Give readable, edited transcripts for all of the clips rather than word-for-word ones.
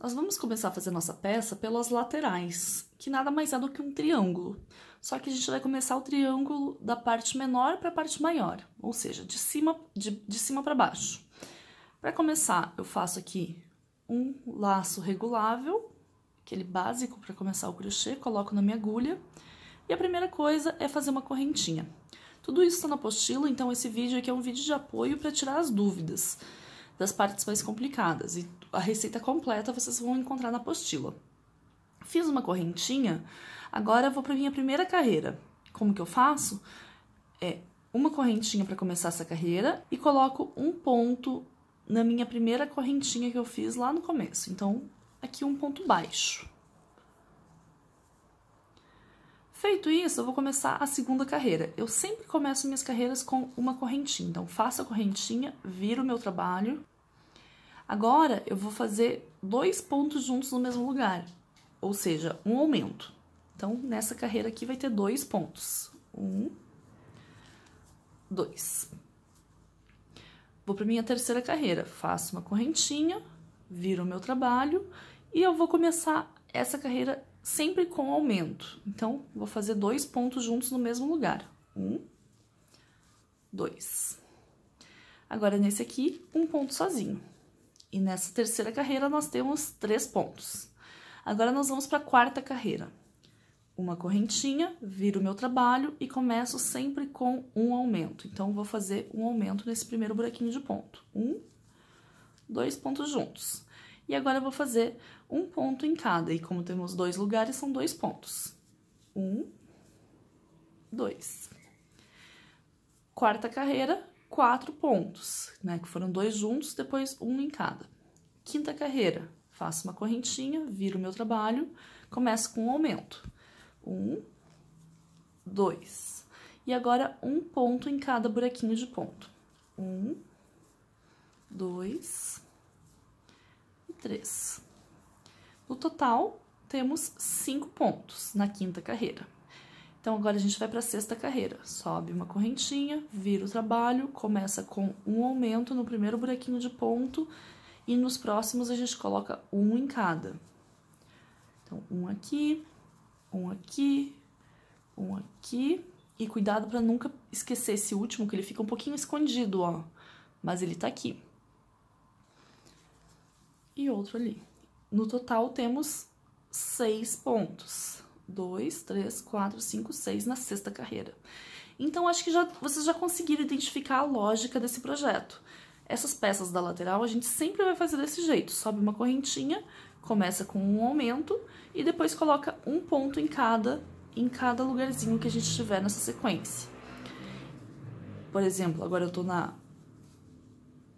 Nós vamos começar a fazer nossa peça pelas laterais, que nada mais é do que um triângulo. Só que a gente vai começar o triângulo da parte menor para a parte maior, ou seja, de cima para baixo. Para começar, eu faço aqui um laço regulável, aquele básico para começar o crochê, coloco na minha agulha. E a primeira coisa é fazer uma correntinha. Tudo isso está na apostila, então esse vídeo aqui é um vídeo de apoio para tirar as dúvidas das partes mais complicadas. E a receita completa vocês vão encontrar na apostila. Fiz uma correntinha, agora eu vou para minha primeira carreira. Como que eu faço? É uma correntinha para começar essa carreira e coloco um ponto na minha primeira correntinha que eu fiz lá no começo. Então, aqui um ponto baixo. Feito isso, eu vou começar a segunda carreira. Eu sempre começo minhas carreiras com uma correntinha. Então, faço a correntinha, viro o meu trabalho. Agora, eu vou fazer 2 pontos juntos no mesmo lugar, ou seja, um aumento. Então, nessa carreira aqui vai ter 2 pontos. 1, 2. Vou para minha terceira carreira. Faço uma correntinha, viro o meu trabalho e eu vou começar essa carreira sempre com aumento. Então, vou fazer 2 pontos juntos no mesmo lugar. 1, 2. Agora, nesse aqui, um ponto sozinho. E nessa terceira carreira, nós temos 3 pontos. Agora, nós vamos para a quarta carreira. Uma correntinha, viro o meu trabalho e começo sempre com um aumento. Então, vou fazer um aumento nesse primeiro buraquinho de ponto. 1, 2 pontos juntos. E agora, eu vou fazer um ponto em cada. E como temos 2 lugares, são 2 pontos. 1, 2. Quarta carreira, 4 pontos, né? Que foram 2 juntos, depois um em cada. Quinta carreira, faço uma correntinha, viro o meu trabalho, começo com um aumento. 1, 2. E agora, um ponto em cada buraquinho de ponto. 1, 2 e 3. No total, temos 5 pontos na quinta carreira. Então, agora a gente vai para a sexta carreira. Sobe uma correntinha, vira o trabalho, começa com um aumento no primeiro buraquinho de ponto e nos próximos a gente coloca um em cada. Então, um aqui, um aqui, um aqui. E cuidado para nunca esquecer esse último, que ele fica um pouquinho escondido, ó. Mas ele tá aqui. E outro ali. No total, temos 6 pontos. 2, 3, 4, 5, 6 na sexta carreira. Então, acho que vocês já conseguiram identificar a lógica desse projeto. Essas peças da lateral, a gente sempre vai fazer desse jeito. Sobe uma correntinha, começa com um aumento e depois coloca um ponto em cada lugarzinho que a gente tiver nessa sequência. Por exemplo, agora eu tô na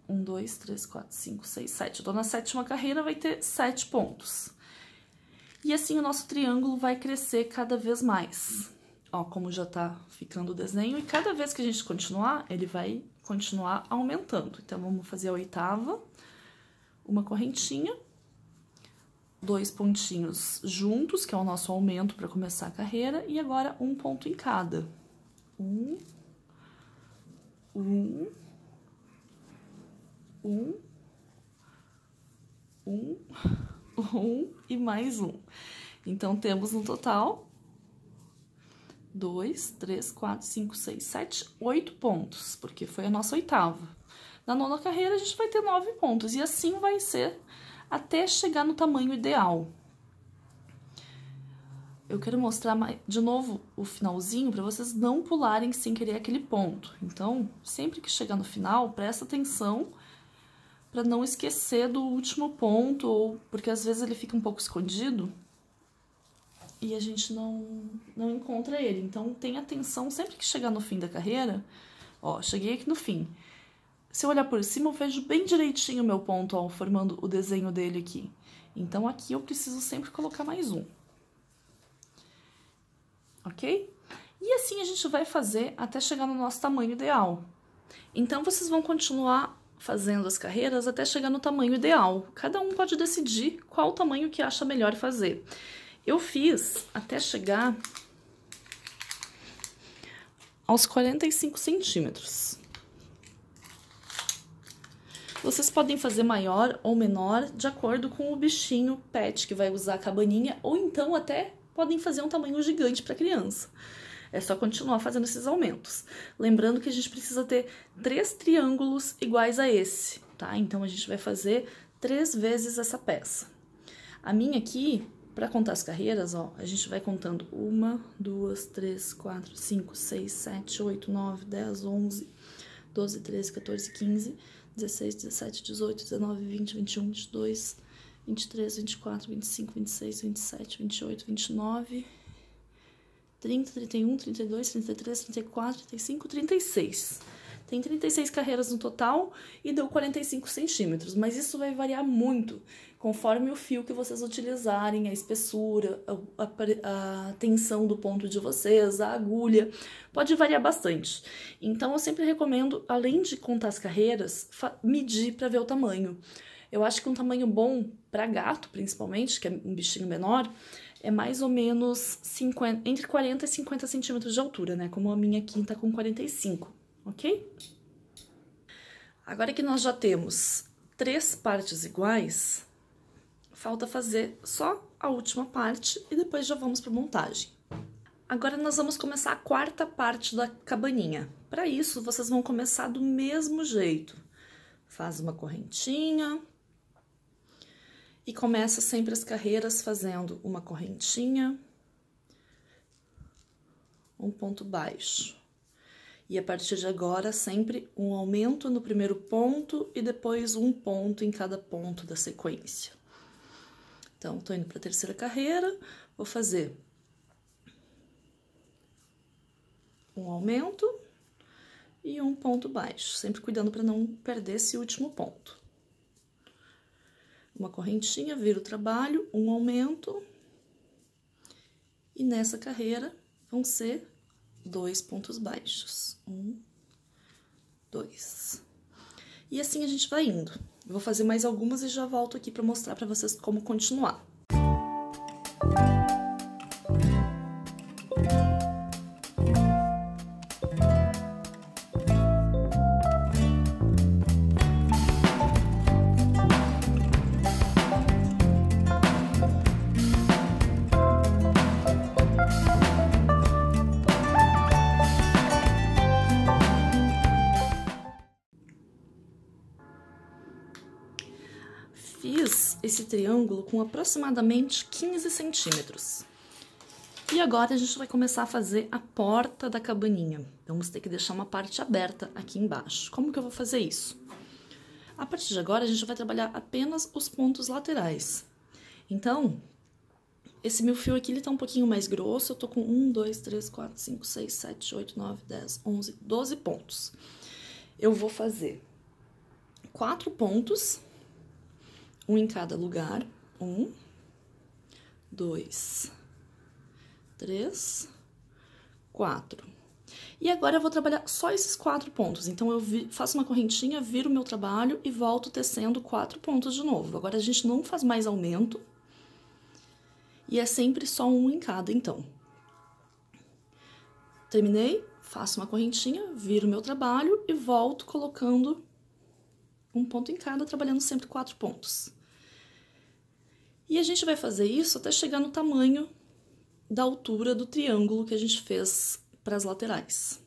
1, 2, 3, 4, 5, 6, 7. Eu tô na sétima carreira, vai ter 7 pontos. E assim o nosso triângulo vai crescer cada vez mais. Ó, como já tá ficando o desenho, e cada vez que a gente continuar, ele vai continuar aumentando. Então, vamos fazer a oitava, uma correntinha, 2 pontinhos juntos, que é o nosso aumento para começar a carreira, e agora um ponto em cada. 1, 1, 1, 1, 1 e mais um. Então, temos no total 2, 3, 4, 5, 6, 7, 8 pontos, porque foi a nossa oitava. Na nona carreira, a gente vai ter 9 pontos, e assim vai ser até chegar no tamanho ideal. Eu quero mostrar de novo o finalzinho para vocês não pularem sem querer aquele ponto. Então, sempre que chegar no final, presta atenção para não esquecer do último ponto, ou porque às vezes ele fica um pouco escondido e a gente não encontra ele. Então, tenha atenção sempre que chegar no fim da carreira. Ó, cheguei aqui no fim. Se eu olhar por cima, eu vejo bem direitinho o meu ponto, ó, formando o desenho dele aqui. Então, aqui eu preciso sempre colocar mais um. Ok? E assim a gente vai fazer até chegar no nosso tamanho ideal. Então, vocês vão continuar fazendo as carreiras até chegar no tamanho ideal. Cada um pode decidir qual o tamanho que acha melhor fazer. Eu fiz até chegar aos 45 centímetros. Vocês podem fazer maior ou menor de acordo com o bichinho pet que vai usar a cabaninha, ou então até podem fazer um tamanho gigante para criança. É só continuar fazendo esses aumentos. Lembrando que a gente precisa ter 3 triângulos iguais a esse, tá? Então, a gente vai fazer 3 vezes essa peça. A minha aqui, para contar as carreiras, ó, a gente vai contando 1, 2, 3, 4, 5, 6, 7, 8, 9, 10, 11, 12, 13, 14, 15, 16, 17, 18, 19, 20, 21, 22, 23, 24, 25, 26, 27, 28, 29... 30, 31, 32, 33, 34, 35, 36. Tem 36 carreiras no total e deu 45 centímetros, mas isso vai variar muito conforme o fio que vocês utilizarem, a espessura, a tensão do ponto de vocês, a agulha, pode variar bastante. Então, eu sempre recomendo, além de contar as carreiras, medir para ver o tamanho. Eu acho que um tamanho bom para gato, principalmente, que é um bichinho menor, é mais ou menos entre 40 e 50 centímetros de altura, né? Como a minha aqui tá com 45, ok? Agora que nós já temos 3 partes iguais, falta fazer só a última parte e depois já vamos para montagem. Agora nós vamos começar a 4ª parte da cabaninha. Para isso, vocês vão começar do mesmo jeito. Faz uma correntinha. E começa sempre as carreiras fazendo uma correntinha, um ponto baixo. E a partir de agora, sempre um aumento no primeiro ponto e depois um ponto em cada ponto da sequência. Então, tô indo para a 3ª carreira, vou fazer um aumento e um ponto baixo, sempre cuidando para não perder esse último ponto. Uma correntinha, vira o trabalho, um aumento, e nessa carreira vão ser 2 pontos baixos. 1, 2. E assim a gente vai indo. Eu vou fazer mais algumas e já volto aqui para mostrar para vocês como continuar. Fiz esse triângulo com aproximadamente 15 centímetros. E agora a gente vai começar a fazer a porta da cabaninha. Vamos ter que deixar uma parte aberta aqui embaixo. Como que eu vou fazer isso? A partir de agora a gente vai trabalhar apenas os pontos laterais. Então, esse meu fio aqui ele tá um pouquinho mais grosso. Eu tô com 1, 2, 3, 4, 5, 6, 7, 8, 9, 10, 11, 12 pontos. Eu vou fazer 4 pontos, um em cada lugar. 1, 2, 3, 4. E agora eu vou trabalhar só esses 4 pontos. Então, eu faço uma correntinha, viro o meu trabalho e volto tecendo 4 pontos de novo. Agora, a gente não faz mais aumento. E é sempre só um em cada, então. Terminei, faço uma correntinha, viro o meu trabalho e volto colocando um ponto em cada, trabalhando sempre 4 pontos. E a gente vai fazer isso até chegar no tamanho da altura do triângulo que a gente fez para as laterais.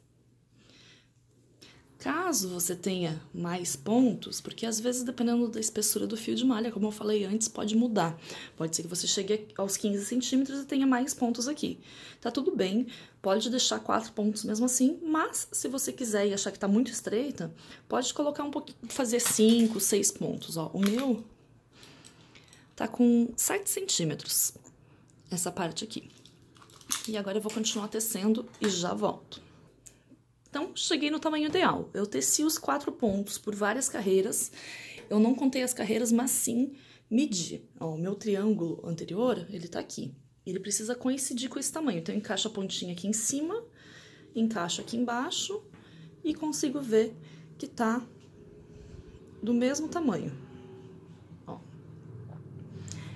Caso você tenha mais pontos, porque às vezes, dependendo da espessura do fio de malha, como eu falei antes, pode mudar. Pode ser que você chegue aos 15 centímetros e tenha mais pontos aqui. Tá tudo bem, pode deixar 4 pontos mesmo assim, mas se você quiser e achar que tá muito estreita, pode colocar um pouquinho, fazer 5, 6 pontos, ó. O meu tá com 7 centímetros, essa parte aqui. E agora eu vou continuar tecendo e já volto. Então, cheguei no tamanho ideal. Eu teci os 4 pontos por várias carreiras. Eu não contei as carreiras, mas sim medi. Ó, o meu triângulo anterior, ele tá aqui. Ele precisa coincidir com esse tamanho. Então, eu encaixo a pontinha aqui em cima, encaixo aqui embaixo e consigo ver que tá do mesmo tamanho. Ó.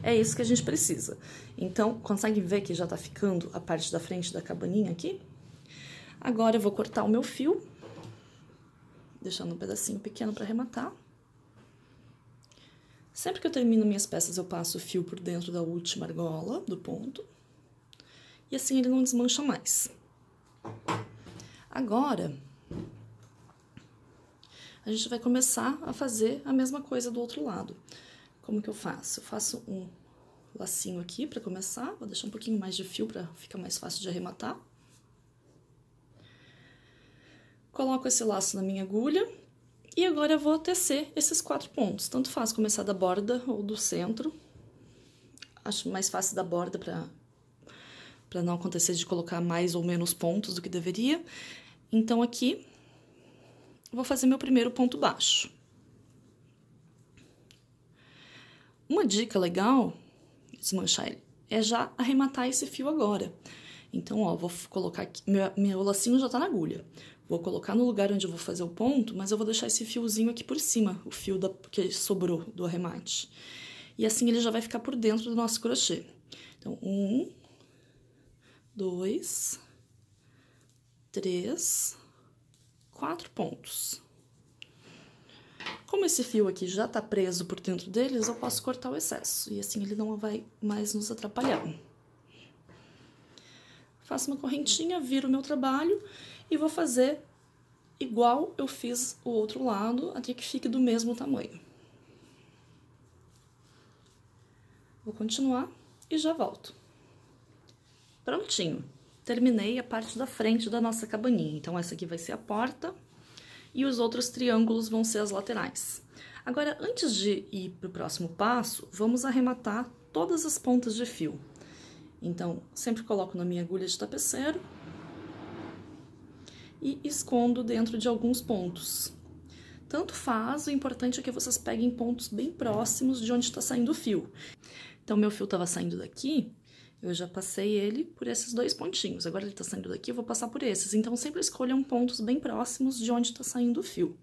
É isso que a gente precisa. Então, consegue ver que já tá ficando a parte da frente da cabaninha aqui? Agora, eu vou cortar o meu fio, deixando um pedacinho pequeno para arrematar. Sempre que eu termino minhas peças, eu passo o fio por dentro da última argola do ponto. E assim ele não desmancha mais. Agora, a gente vai começar a fazer a mesma coisa do outro lado. Como que eu faço? Eu faço um lacinho aqui para começar. Vou deixar um pouquinho mais de fio para ficar mais fácil de arrematar. Coloco esse laço na minha agulha. E agora eu vou tecer esses 4 pontos. Tanto faz começar da borda ou do centro. Acho mais fácil da borda para não acontecer de colocar mais ou menos pontos do que deveria. Então, aqui, eu vou fazer meu primeiro ponto baixo. Uma dica legal, desmanchar ele, é já arrematar esse fio agora. Então, ó, vou colocar aqui, meu lacinho já tá na agulha. Vou colocar no lugar onde eu vou fazer o ponto, mas eu vou deixar esse fiozinho aqui por cima, o fio que sobrou do arremate. E assim ele já vai ficar por dentro do nosso crochê. Então, 1, 2, 3, 4 pontos. Como esse fio aqui já tá preso por dentro deles, eu posso cortar o excesso. E assim ele não vai mais nos atrapalhar. Faço uma correntinha, viro o meu trabalho e vou fazer igual eu fiz o outro lado, até que fique do mesmo tamanho. Vou continuar e já volto. Prontinho. Terminei a parte da frente da nossa cabaninha. Então, essa aqui vai ser a porta e os outros triângulos vão ser as laterais. Agora, antes de ir para o próximo passo, vamos arrematar todas as pontas de fio. Então, sempre coloco na minha agulha de tapeceiro e escondo dentro de alguns pontos. Tanto faz, o importante é que vocês peguem pontos bem próximos de onde está saindo o fio. Então, meu fio estava saindo daqui, eu já passei ele por esses 2 pontinhos. Agora ele está saindo daqui, eu vou passar por esses. Então, sempre escolham pontos bem próximos de onde está saindo o fio.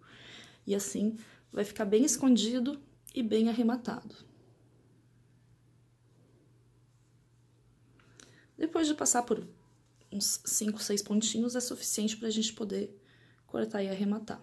E assim, vai ficar bem escondido e bem arrematado. Depois de passar por uns 5, 6 pontinhos, é suficiente para a gente poder cortar e arrematar.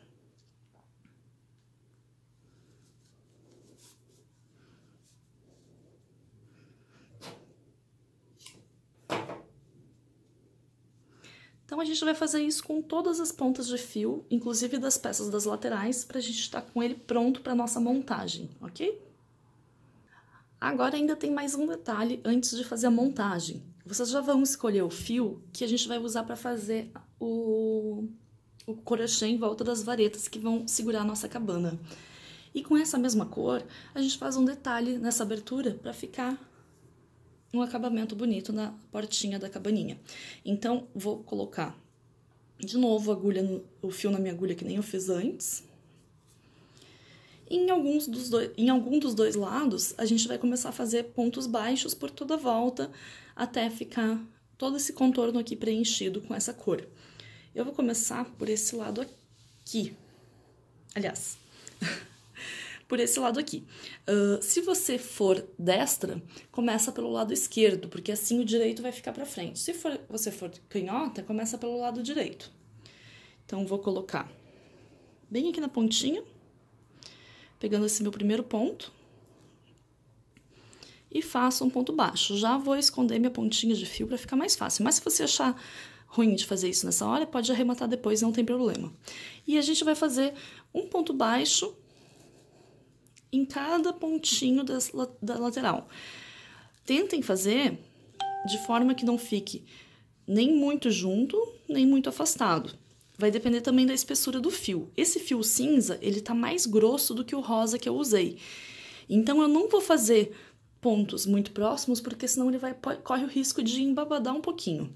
Então, a gente vai fazer isso com todas as pontas de fio, inclusive das peças das laterais, para a gente estar com ele pronto para nossa montagem, ok? Agora, ainda tem mais um detalhe antes de fazer a montagem. Vocês já vão escolher o fio que a gente vai usar para fazer o crochê em volta das varetas que vão segurar a nossa cabana. E com essa mesma cor, a gente faz um detalhe nessa abertura para ficar um acabamento bonito na portinha da cabaninha. Então, vou colocar de novo o fio na minha agulha, que nem eu fiz antes. E em algum dos dois lados, a gente vai começar a fazer pontos baixos por toda a volta, até ficar todo esse contorno aqui preenchido com essa cor. Eu vou começar por esse lado aqui. Aliás, por esse lado aqui. Se você for destra, começa pelo lado esquerdo, porque assim o direito vai ficar pra frente. Se você for canhota, começa pelo lado direito. Então, vou colocar bem aqui na pontinha, pegando esse meu primeiro ponto, e faço um ponto baixo. Já vou esconder minha pontinha de fio para ficar mais fácil. Mas se você achar ruim de fazer isso nessa hora, pode arrematar depois, não tem problema. E a gente vai fazer um ponto baixo em cada pontinho da lateral. Tentem fazer de forma que não fique nem muito junto, nem muito afastado. Vai depender também da espessura do fio. Esse fio cinza, ele tá mais grosso do que o rosa que eu usei. Então, eu não vou fazer pontos muito próximos, porque senão ele corre o risco de embabadar um pouquinho.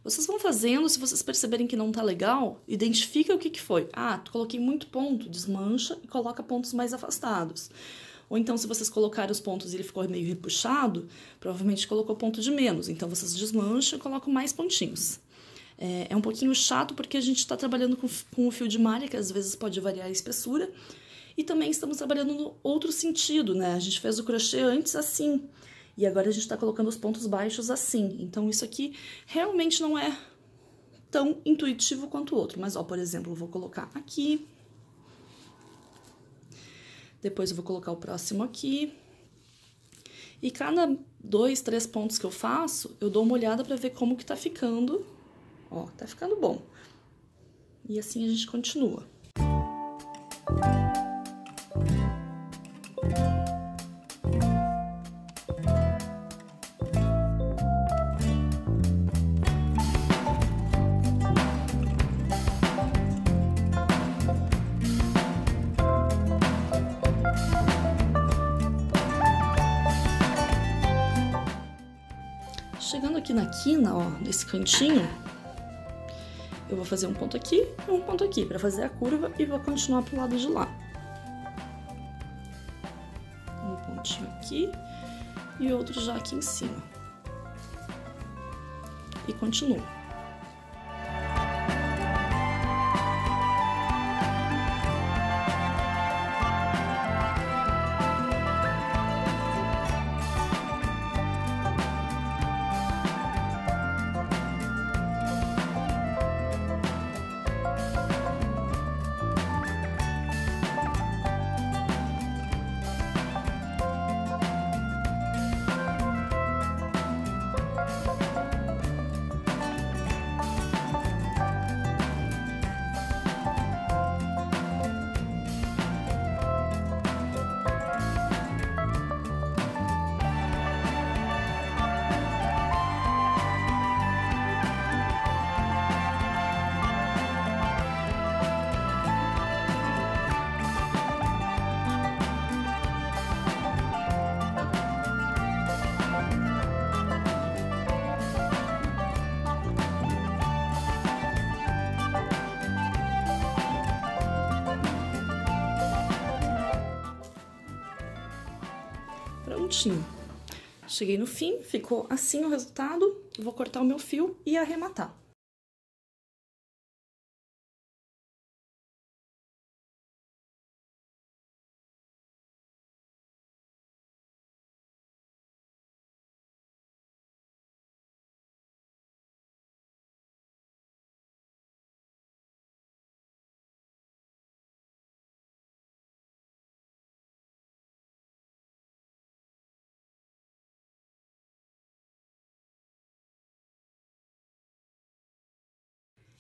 Vocês vão fazendo, se vocês perceberem que não tá legal, identifica o que foi. Ah, coloquei muito ponto, desmancha e coloca pontos mais afastados. Ou então, se vocês colocarem os pontos e ele ficou meio repuxado, provavelmente colocou ponto de menos. Então, vocês desmancham e colocam mais pontinhos. É um pouquinho chato porque a gente está trabalhando com o fio de malha, que às vezes pode variar a espessura. E também estamos trabalhando no outro sentido, né? A gente fez o crochê antes assim, e agora a gente está colocando os pontos baixos assim. Então, isso aqui realmente não é tão intuitivo quanto o outro. Mas, ó, por exemplo, eu vou colocar aqui. Depois eu vou colocar o próximo aqui. E cada 2, 3 pontos que eu faço, eu dou uma olhada pra ver como que tá ficando. Ó, tá ficando bom. E assim a gente continua. Chegando aqui na quina, ó, nesse cantinho, eu vou fazer um ponto aqui e um ponto aqui, pra fazer a curva e vou continuar pro lado de lá. Um pontinho aqui e outro já aqui em cima. E continuo. Prontinho. Cheguei no fim, ficou assim o resultado. Vou cortar o meu fio e arrematar.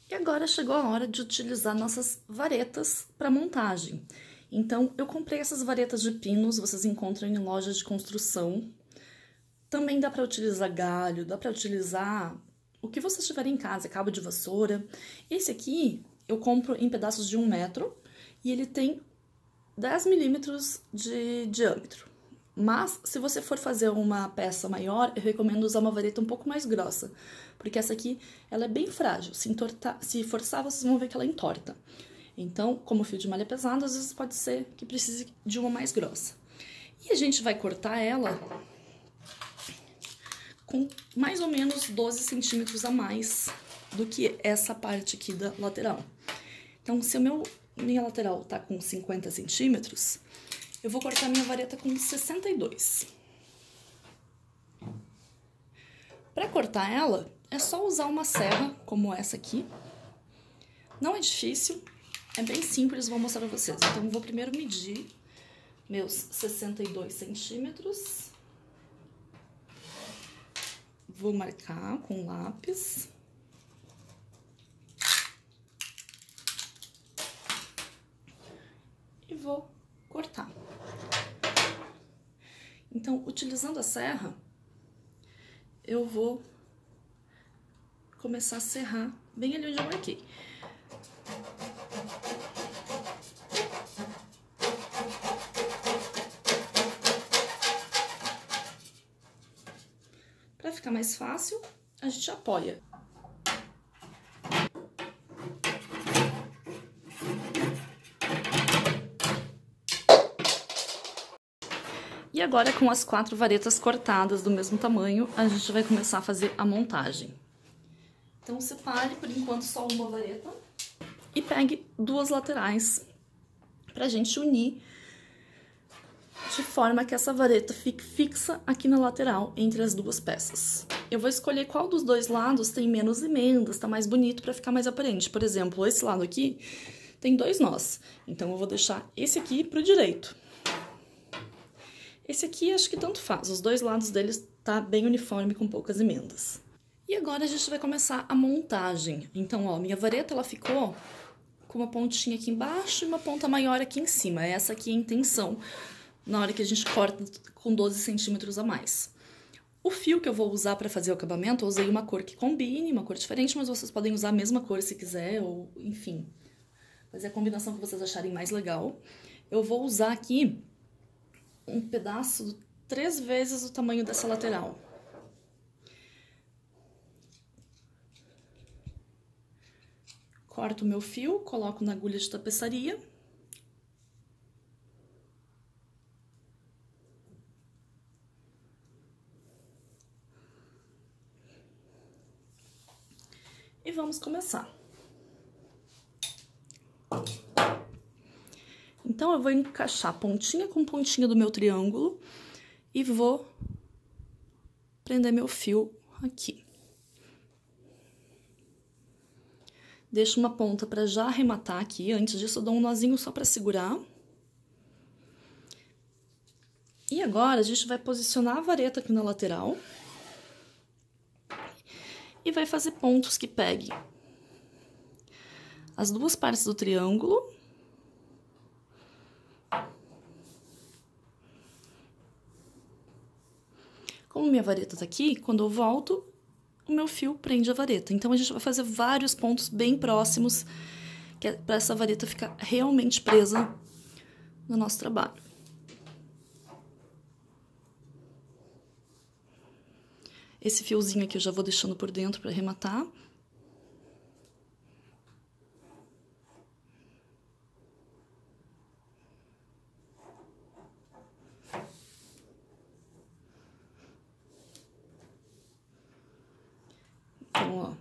E agora chegou a hora de utilizar nossas varetas para montagem. Então, eu comprei essas varetas de pinos, vocês encontram em lojas de construção. Também dá para utilizar galho, dá para utilizar o que vocês tiverem em casa, cabo de vassoura. Esse aqui eu compro em pedaços de 1 metro e ele tem 10 milímetros de diâmetro. Mas, se você for fazer uma peça maior, eu recomendo usar uma vareta um pouco mais grossa. Porque essa aqui, ela é bem frágil. Se forçar, vocês vão ver que ela entorta. Então, como o fio de malha é pesado, às vezes pode ser que precise de uma mais grossa. E a gente vai cortar ela com mais ou menos 12 centímetros a mais do que essa parte aqui da lateral. Então, se minha lateral tá com 50 centímetros... eu vou cortar minha vareta com 62. Para cortar ela, é só usar uma serra, como essa aqui. Não é difícil, é bem simples, vou mostrar pra vocês. Então, eu vou primeiro medir meus 62 centímetros. Vou marcar com lápis. E vou cortar. Então, utilizando a serra, eu vou começar a serrar bem ali onde eu marquei. Para ficar mais fácil, a gente apoia. E agora, com as 4 varetas cortadas do mesmo tamanho, a gente vai começar a fazer a montagem. Então, separe, por enquanto, só uma vareta e pegue 2 laterais pra gente unir de forma que essa vareta fique fixa aqui na lateral, entre as 2 peças. Eu vou escolher qual dos 2 lados tem menos emendas, tá mais bonito pra ficar mais aparente. Por exemplo, esse lado aqui tem 2 nós, então eu vou deixar esse aqui pro direito. Esse aqui acho que tanto faz, os dois lados deles tá bem uniforme com poucas emendas. E agora a gente vai começar a montagem. Então, ó, minha vareta ela ficou com uma pontinha aqui embaixo e uma ponta maior aqui em cima. Essa aqui é a intenção na hora que a gente corta com 12 centímetros a mais. O fio que eu vou usar para fazer o acabamento, eu usei uma cor que combine, uma cor diferente, mas vocês podem usar a mesma cor se quiser, ou enfim, fazer a combinação que vocês acharem mais legal. Eu vou usar aqui um pedaço 3 vezes o tamanho dessa lateral. Corto o meu fio, coloco na agulha de tapeçaria. E vamos começar. Então, eu vou encaixar pontinha com pontinha do meu triângulo e vou prender meu fio aqui. Deixo uma ponta para já arrematar aqui. Antes disso, eu dou um nozinho só para segurar. E agora, a gente vai posicionar a vareta aqui na lateral. E vai fazer pontos que peguem as duas partes do triângulo. Como minha vareta tá aqui, quando eu volto, o meu fio prende a vareta. Então, a gente vai fazer vários pontos bem próximos, que é para essa vareta ficar realmente presa no nosso trabalho. Esse fiozinho aqui eu já vou deixando por dentro para arrematar. Então, ó.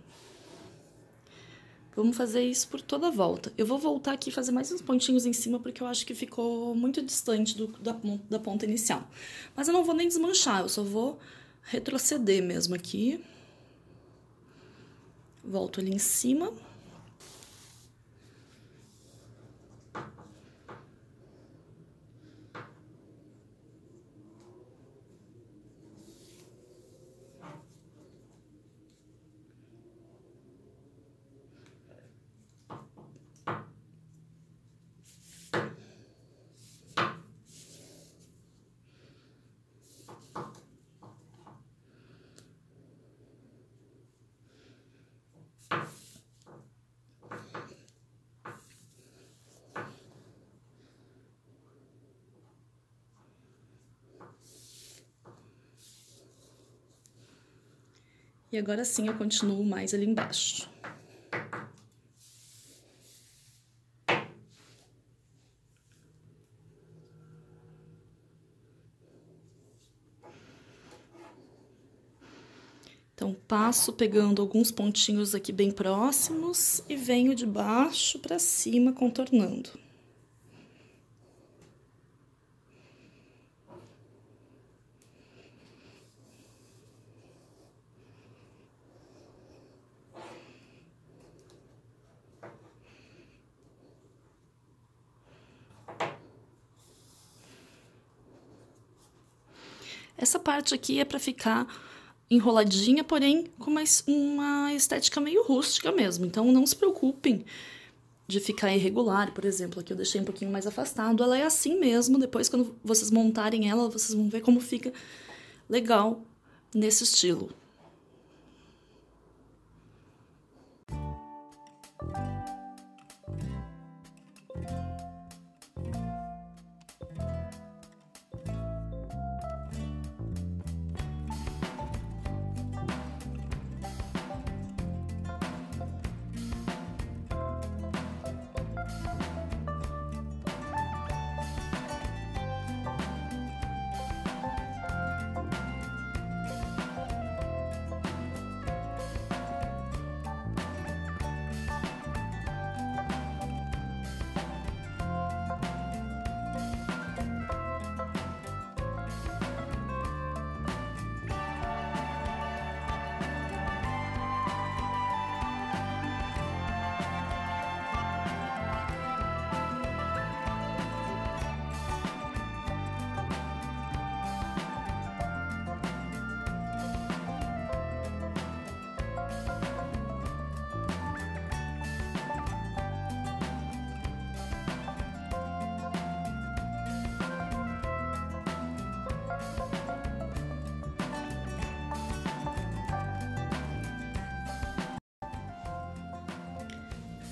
Vamos fazer isso por toda a volta. Eu vou voltar aqui e fazer mais uns pontinhos em cima, porque eu acho que ficou muito distante da ponta inicial. Mas eu não vou nem desmanchar, eu só vou retroceder mesmo aqui. Volto ali em cima. E agora sim eu continuo mais ali embaixo. Então, passo pegando alguns pontinhos aqui bem próximos e venho de baixo para cima contornando. Essa parte aqui é para ficar enroladinha, porém com uma estética meio rústica mesmo. Então, não se preocupem de ficar irregular, por exemplo. Aqui eu deixei um pouquinho mais afastado. Ela é assim mesmo. Depois, quando vocês montarem ela, vocês vão ver como fica legal nesse estilo.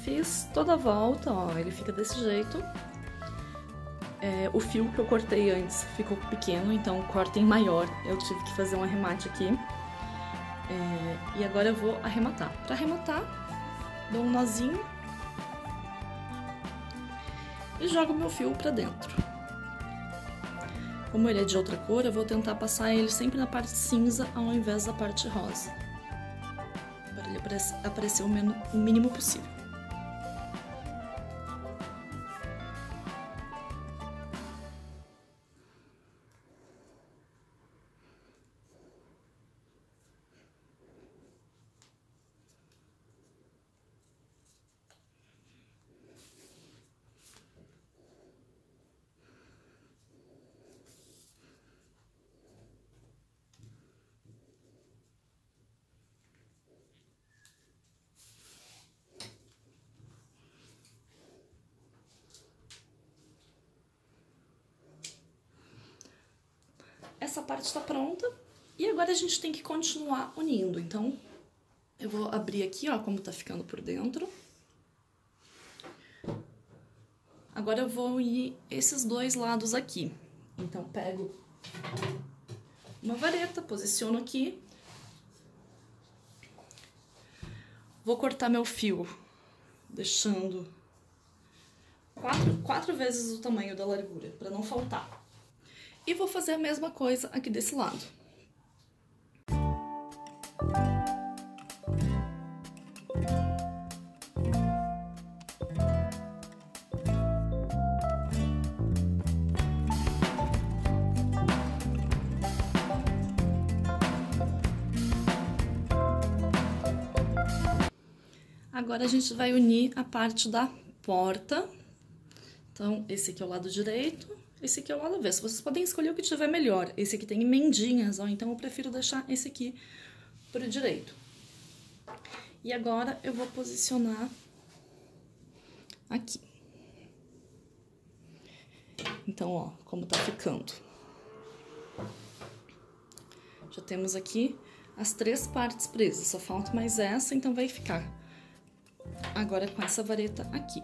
fiz toda a volta, ó, ele fica desse jeito. O fio que eu cortei antes ficou pequeno, então cortem maior. Eu tive que fazer um arremate aqui. E agora eu vou arrematar. Para arrematar, dou um nozinho e jogo meu fio para dentro. Como ele é de outra cor, eu vou tentar passar ele sempre na parte cinza ao invés da parte rosa, para ele aparecer o mínimo possível. Essa parte está pronta e agora a gente tem que continuar unindo. Então, eu vou abrir aqui, ó, como tá ficando por dentro. Agora eu vou unir esses dois lados aqui. Então, pego uma vareta, posiciono aqui. Vou cortar meu fio, deixando quatro vezes o tamanho da largura, para não faltar. E vou fazer a mesma coisa aqui desse lado. Agora a gente vai unir a parte da porta. Então, esse aqui é o lado direito. Esse aqui é o lado avesso. Vocês podem escolher o que tiver melhor. Esse aqui tem emendinhas, ó, então eu prefiro deixar esse aqui pro direito. E agora eu vou posicionar aqui. Então, ó, como tá ficando. Já temos aqui as 3 partes presas, só falta mais essa, então vai ficar agora com essa vareta aqui.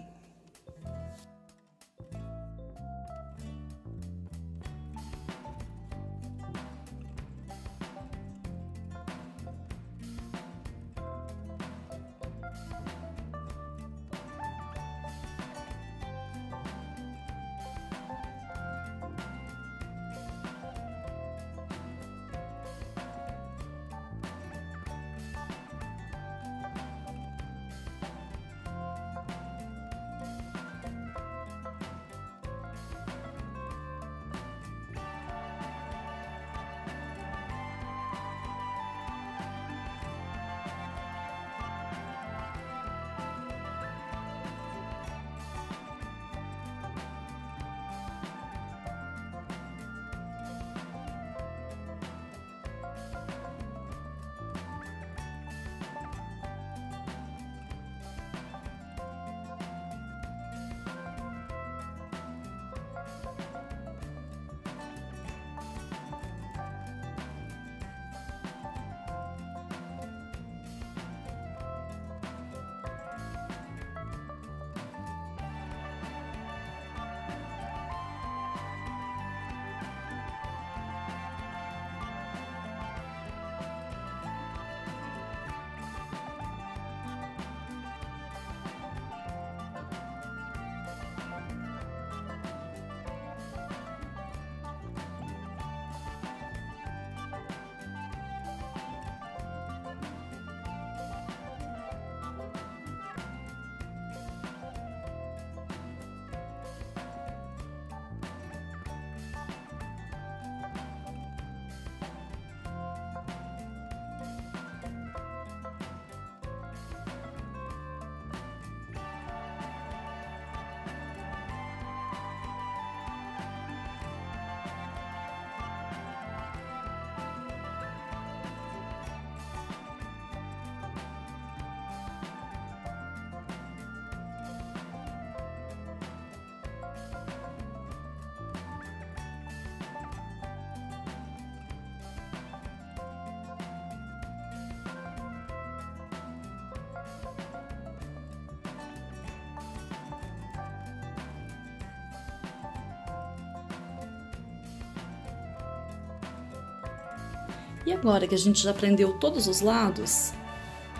E agora que a gente já prendeu todos os lados,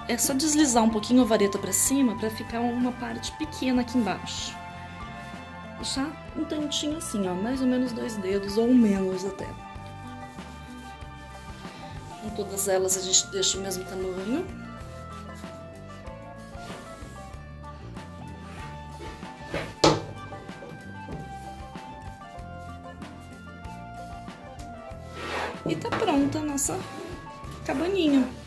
é só deslizar um pouquinho a vareta para cima para ficar uma parte pequena aqui embaixo. Deixar um tantinho assim, ó, mais ou menos 2 dedos ou menos até. Em todas elas a gente deixa o mesmo tamanho. E tá pronta a nossa cabaninha.